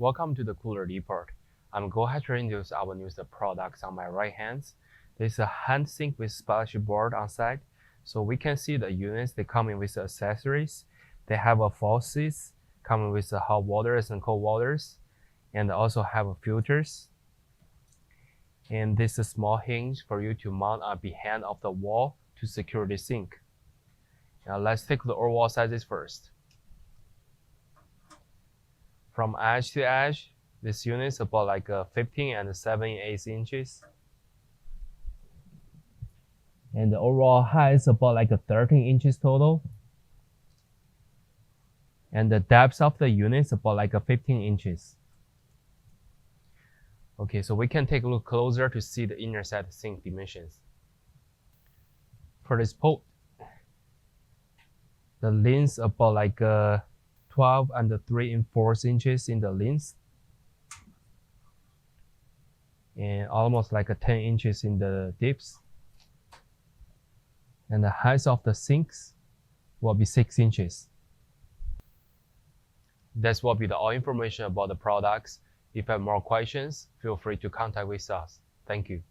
Welcome to the cooler depot. I'm going to introduce our newest products on my right hand. This is a hand sink with splash board on side. So we can see the units, they come in with accessories. They have a faucets, coming with the hot waters and cold waters, and also have filters. And this is a small hinge for you to mount behind of the wall to secure the sink. Now let's take the overall sizes first. From edge to edge, this unit is about like 15 and 7/8 inches. And the overall height is about like 13 inches total. And the depth of the unit is about like 15 inches. Okay, so we can take a look closer to see the inner side sink dimensions. For this pot, the length about like 12 and 3/4 inches in the length, and almost like 10 inches in the depth. And the height of the sinks will be 6 inches. That will be all information about the products. If you have more questions, feel free to contact with us. Thank you.